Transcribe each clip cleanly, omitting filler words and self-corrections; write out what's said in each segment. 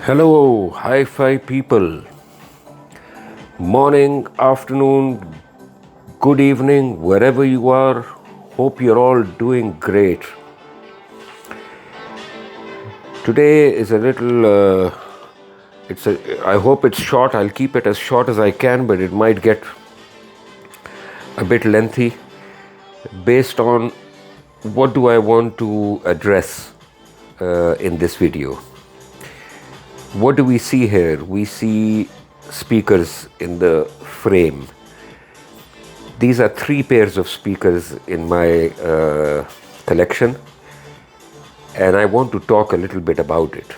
Hello, hi-fi people. Morning, afternoon, good evening, wherever you are. Hope you're all doing great. Today is a little, I hope it's short. I'll keep it as short as I can, but it might get a bit lengthy based on what do I want to address in this video. What do we see here? We see speakers in the frame. These are 3 pairs of speakers in my collection, and I want to talk a little bit about it,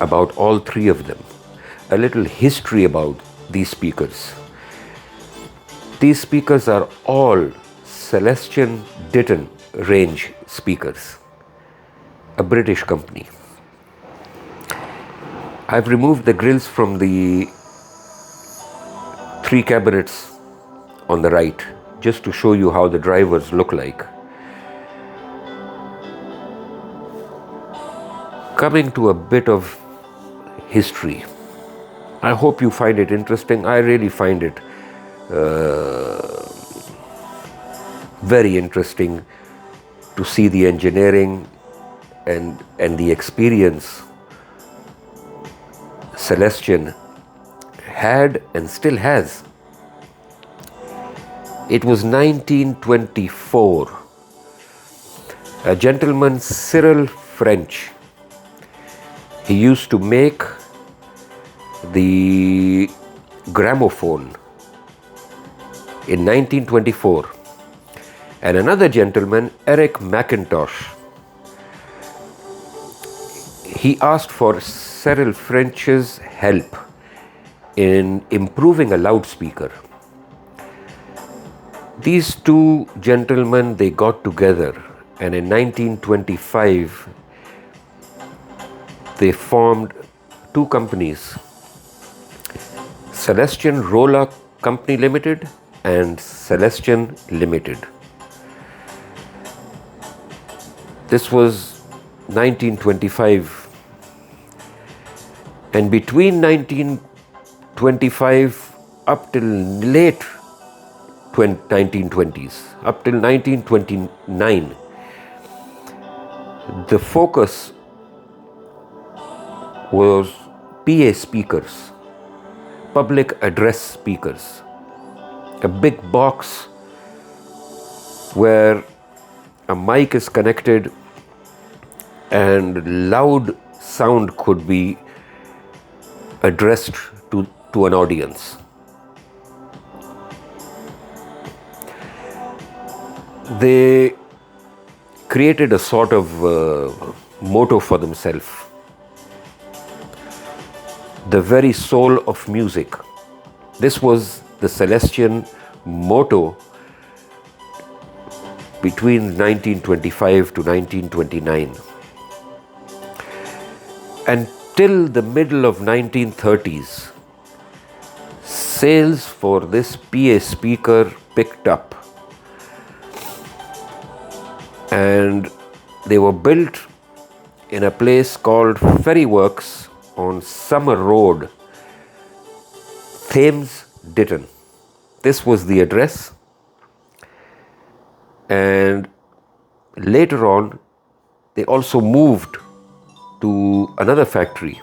about all 3 of them, a little history about these speakers. These speakers are all Celestion Ditton range speakers, a British company. I've removed the grills from the 3 cabinets on the right just to show you how the drivers look like. Coming to a bit of history. I hope you find it interesting. I really find it very interesting to see the engineering and the experience Celestion had and still has. It was 1924. A gentleman, Cyril French, he used to make the gramophone in 1924. And another gentleman, Eric McIntosh, he asked for Cyril French's help in improving a loudspeaker. These 2 gentlemen, they got together, and in 1925 they formed 2 companies, Celestion Roller Company Limited and Celestion Limited. This was 1925. And between 1925 up till late 1920s, up till 1929, the focus was PA speakers, public address speakers, a big box where a mic is connected and loud sound could be addressed to an audience. They created a sort of motto for themselves, the very soul of music. This was the Celestion motto between 1925 to 1929. Until the middle of 1930s, sales for this PA speaker picked up, and they were built in a place called Ferry Works on Summer Road, Thames, Ditton. This was the address, and later on they also moved to another factory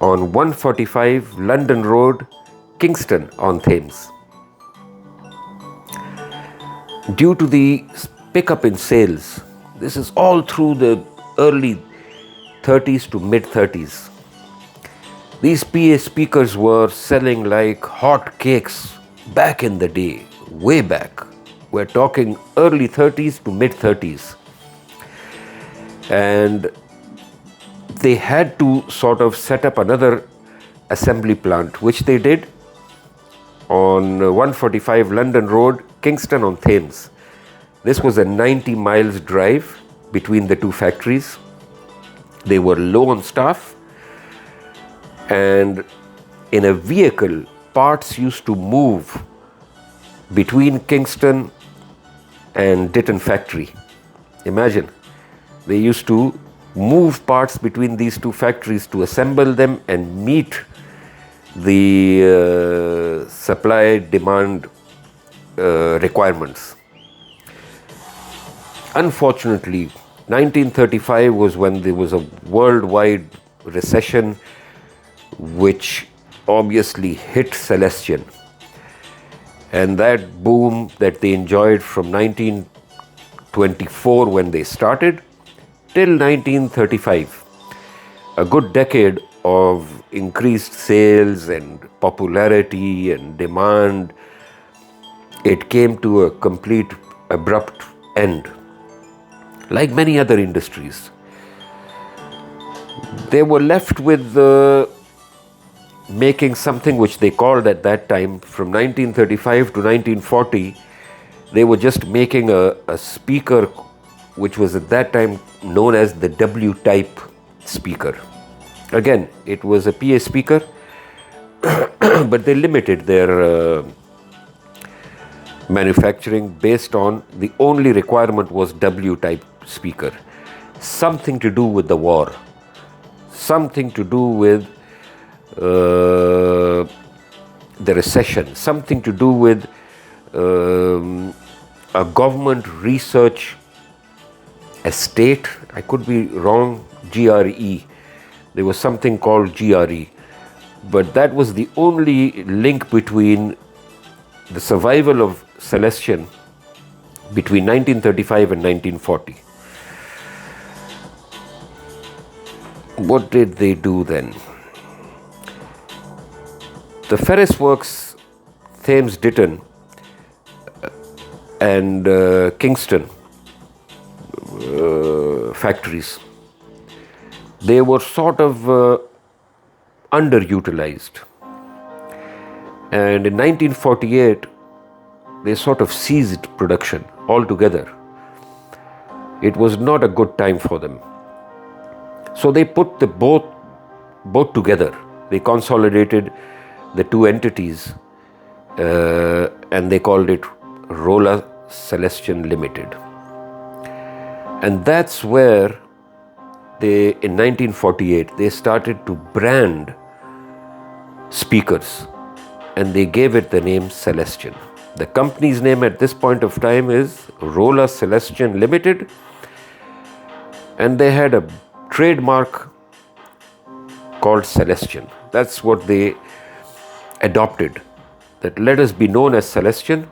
on 145 London Road, Kingston on Thames. Due to the pickup in sales, this is all through the early 30s to mid 30s. These PA speakers were selling like hot cakes back in the day, way back. We're talking early 30s to mid 30s. And they had to sort of set up another assembly plant, which they did on 145 London Road, Kingston on Thames. This was a 90 miles drive between the 2 factories. They were low on staff, and in a vehicle, parts used to move between Kingston and Ditton factory. Imagine, they used to move parts between these two factories to assemble them and meet the supply demand requirements. Unfortunately, 1935 was when there was a worldwide recession which obviously hit Celestion. And that boom that they enjoyed from 1924 when they started till 1935, a good decade of increased sales and popularity and demand, it came to a complete abrupt end. Like many other industries, they were left with making something which they called at that time, from 1935 to 1940, they were just making a speaker which was at that time known as the W-type speaker. Again, it was a PA speaker, but they limited their manufacturing based on the only requirement was W-type speaker. Something to do with the war, something to do with the recession, something to do with a government research estate. I could be wrong, GRE. There was something called GRE. But that was the only link between the survival of Celestion between 1935 and 1940. What did they do then? The Ferris Works, Thames Ditton and Kingston factories, they were sort of underutilized. And in 1948, they sort of ceased production altogether. It was not a good time for them. So they put the both together. They consolidated the two entities and they called it Rolla Celestion Limited. And that's where in 1948, they started to brand speakers and they gave it the name Celestion. The company's name at this point of time is Rolla Celestion Limited, and they had a trademark called Celestion. That's what they adopted, that let us be known as Celestion,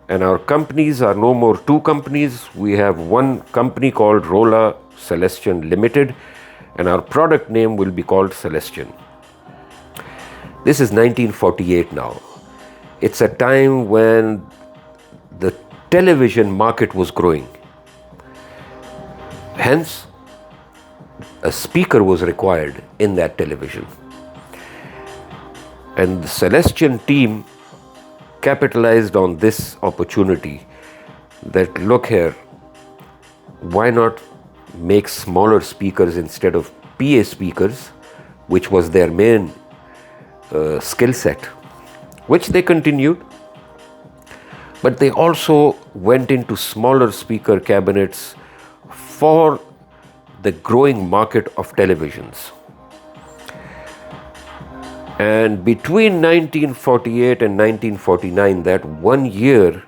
and our companies are no more two companies. We have one company called Rolla Celestion Limited, and our product name will be called Celestion. This is 1948 now. It's a time when the television market was growing. Hence, a speaker was required in that television. And the Celestion team capitalized on this opportunity that, look here, why not make smaller speakers instead of PA speakers, which was their main skill set, which they continued. But they also went into smaller speaker cabinets for the growing market of televisions. And between 1948 and 1949, that 1 year,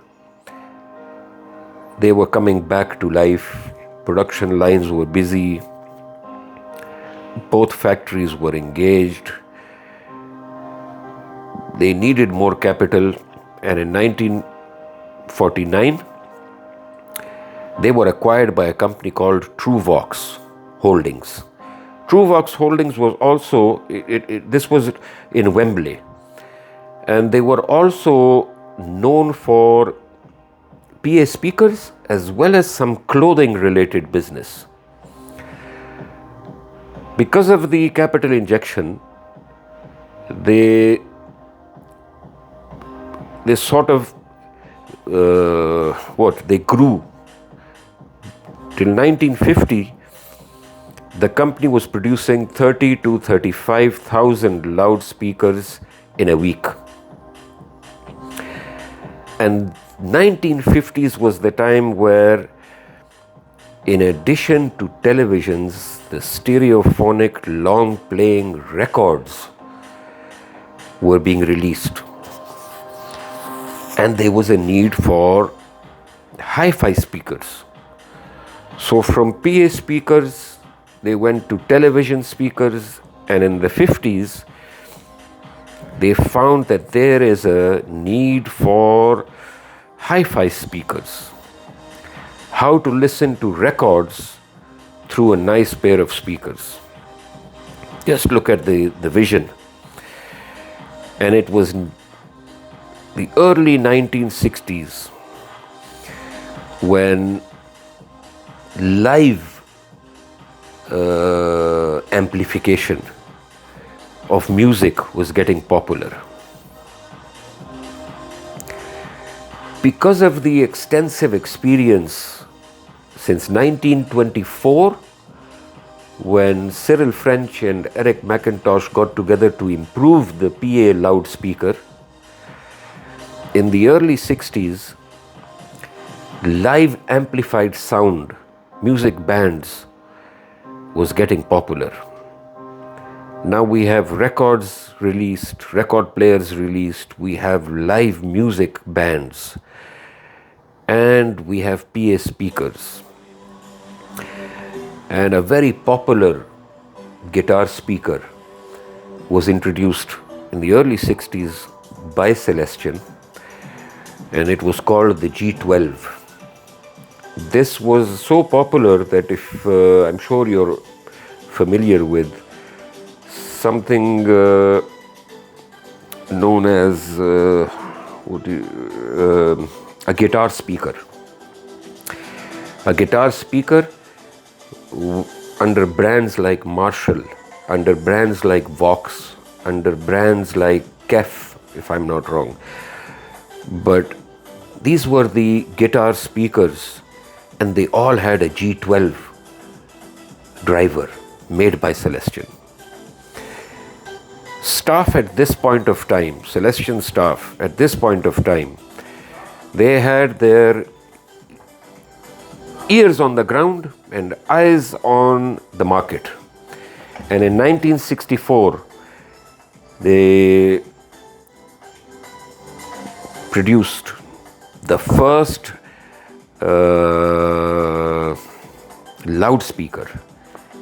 they were coming back to life. Production lines were busy. Both factories were engaged. They needed more capital, and in 1949, they were acquired by a company called Truvox Holdings. Truvox Holdings was also, this was in Wembley, and they were also known for PA speakers as well as some clothing related business. Because of the capital injection, they sort of, they grew. Till 1950, the company was producing 30 to 35,000 loudspeakers in a week. And 1950s was the time where In addition to televisions, the stereophonic long playing records were being released. And there was a need for hi-fi speakers. So from PA speakers, they went to television speakers, and in the 50s, they found that there is a need for hi-fi speakers. How to listen to records through a nice pair of speakers. Just look at the vision. And it was the early 1960s when live amplification of music was getting popular. Because of the extensive experience since 1924, when Cyril French and Eric McIntosh got together to improve the PA loudspeaker, in the early 60s, live amplified sound, music bands, was getting popular. Now we have records released, record players released, we have live music bands, and we have PA speakers. And a very popular guitar speaker was introduced in the early 60s by Celestion, and it was called the G12. This was so popular that if I'm sure you're familiar with something known as a guitar speaker. A guitar speaker under brands like Marshall, under brands like Vox, under brands like Kef, if I'm not wrong. But these were the guitar speakers, and they all had a G12 driver made by Celestion. Staff at this point of time, Celestion staff at this point of time, they had their ears on the ground and eyes on the market. And in 1964, they produced the first loudspeaker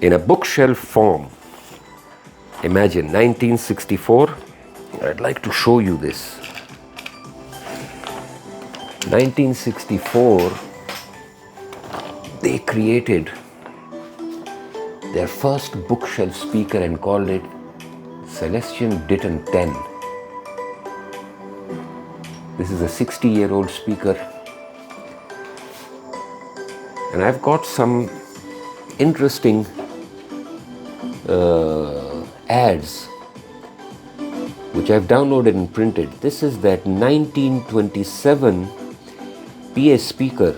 in a bookshelf form. Imagine 1964. I'd like to show you this. 1964, they created their first bookshelf speaker and called it Celestion Ditton 10. This is a 60-year-old speaker. And I've got some interesting ads which I've downloaded and printed. This is that 1927 PA speaker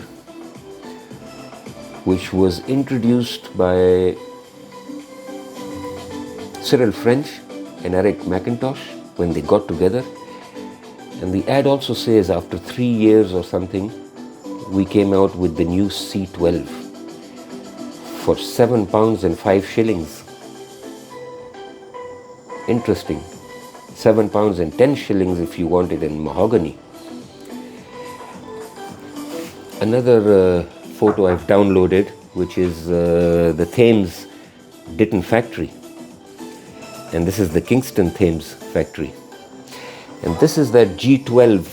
which was introduced by Cyril French and Eric McIntosh when they got together. And the ad also says after 3 years or something, we came out with the new C12 for £7 and 5 shillings. Interesting. £7 and 10 shillings if you want it in mahogany. Another photo I've downloaded, which is the Thames Ditton factory. And this is the Kingston Thames factory. And this is that G12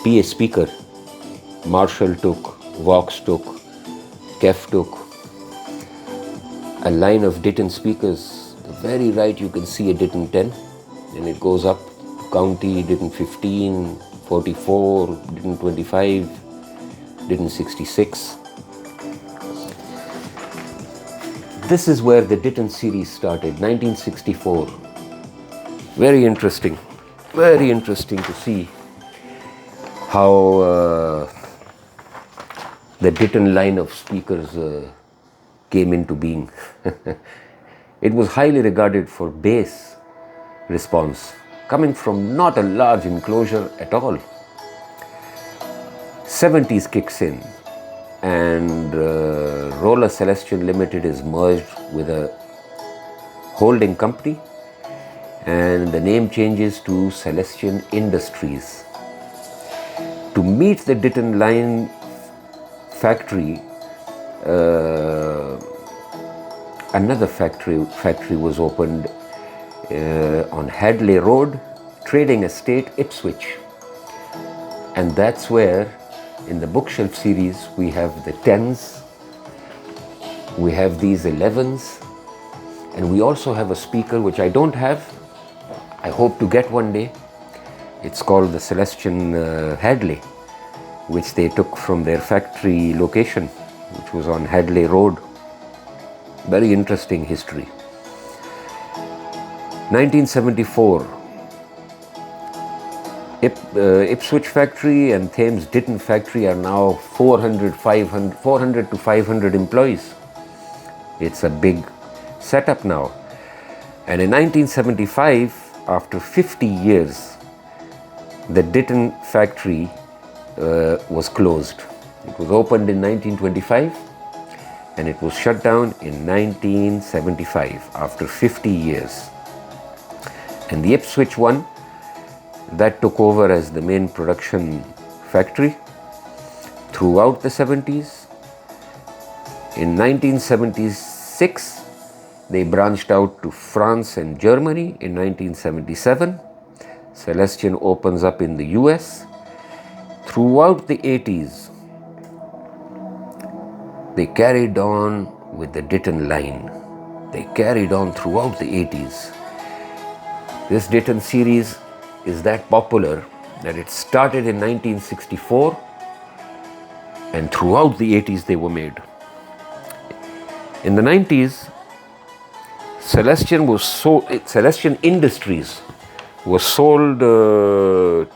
PA speaker. Marshall took, Vox took, Kef took. A line of Ditton speakers. The very right you can see a Ditton 10, and it goes up county, Ditton 15, 44, Ditton 25, Ditton 66. This is where the Ditton series started, 1964. Very interesting to see how the Ditton line of speakers came into being. It was highly regarded for bass response, coming from not a large enclosure at all. 70s kicks in, and Roller Celestion Limited is merged with a holding company, and the name changes to Celestion Industries. To meet the Ditton line factory, another factory was opened on Hadley Road, Trading Estate, Ipswich. And that's where, in the bookshelf series, we have the 10s, we have these 11s, and we also have a speaker which I don't have. I hope to get one day. It's called the Celestion Hadley, which they took from their factory location, which was on Hadley Road. Very interesting history. 1974, Ipswich factory and Thames Ditton factory are now 400 to 500 employees. It's a big setup now. And in 1975, after 50 years, the Ditton factory was closed. It was opened in 1925 and it was shut down in 1975 after 50 years. And the Ipswich one, that took over as the main production factory throughout the 70s. In 1976, they branched out to France and Germany. In 1977, Celestion opens up in the US. Throughout the 80s, they carried on with the Ditton line. They carried on throughout the 80s. This Ditton series is that popular that it started in 1964 and throughout the 80s they were made. In the 90s, Celestion Industries was sold to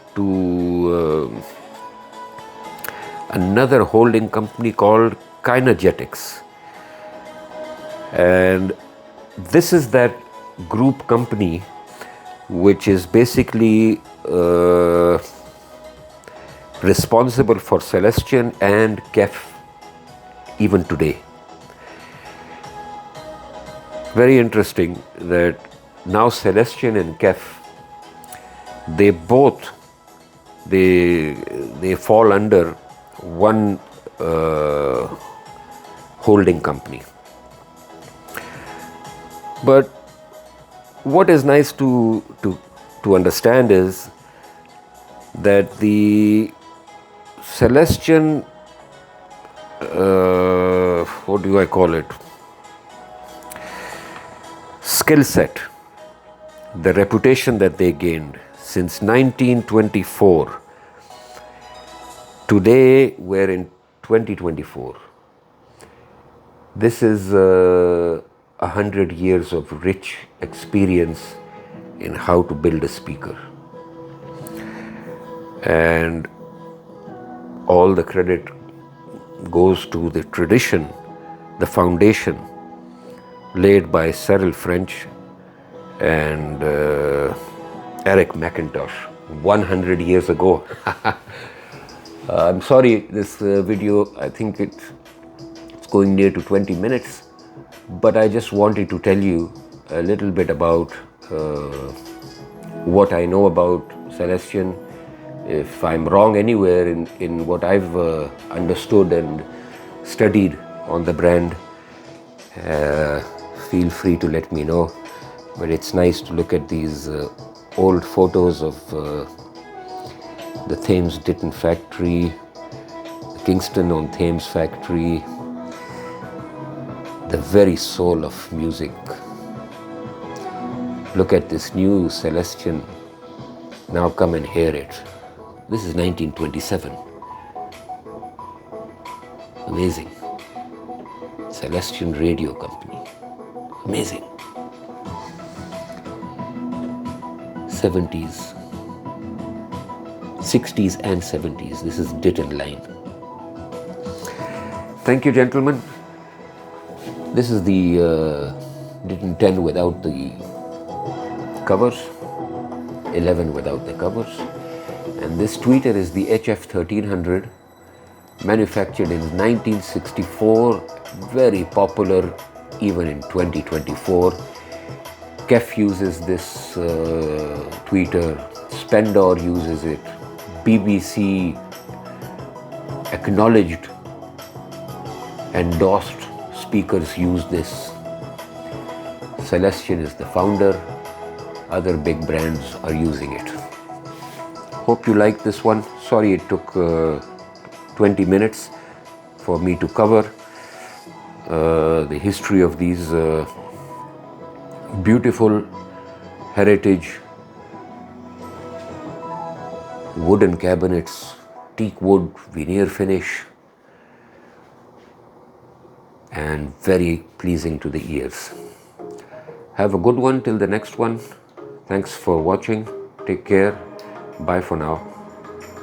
another holding company called Kinergetics. And this is that group company which is basically responsible for Celestion and KEF even today. Very interesting that now Celestion and KEF, they fall under one holding company. But what is nice to understand is that the Celestion, what do I call it, skill set, the reputation that they gained since 1924. Today we're in 2024. This is 100 years of rich experience in how to build a speaker. And all the credit goes to the tradition, the foundation laid by Cyril French and Eric McIntosh 100 years ago. I'm sorry, this video, I think it's going near to 20 minutes, but I just wanted to tell you a little bit about what I know about Celestion. If I'm wrong anywhere in what I've understood and studied on the brand, feel free to let me know. But it's nice to look at these old photos of the Thames Ditton factory, the Kingston on Thames factory, the very soul of music. Look at this new Celestion. Now come and hear it. This is 1927. Amazing. Celestion Radio Company. Amazing. 70s, 60s and 70s. This is Ditton line. Thank you, gentlemen. This is the Ditton 10 without the covers, 11 without the covers. And this tweeter is the HF 1300 manufactured in 1964, very popular even in 2024. Kef uses this tweeter, Spendor uses it, BBC acknowledged, endorsed speakers use this. Celestion is the founder, other big brands are using it. Hope you like this one. Sorry it took 20 minutes for me to cover the history of these beautiful heritage wooden cabinets, teak wood, veneer finish, and very pleasing to the ears. Have a good one till the next one. Thanks for watching. Take care. Bye for now.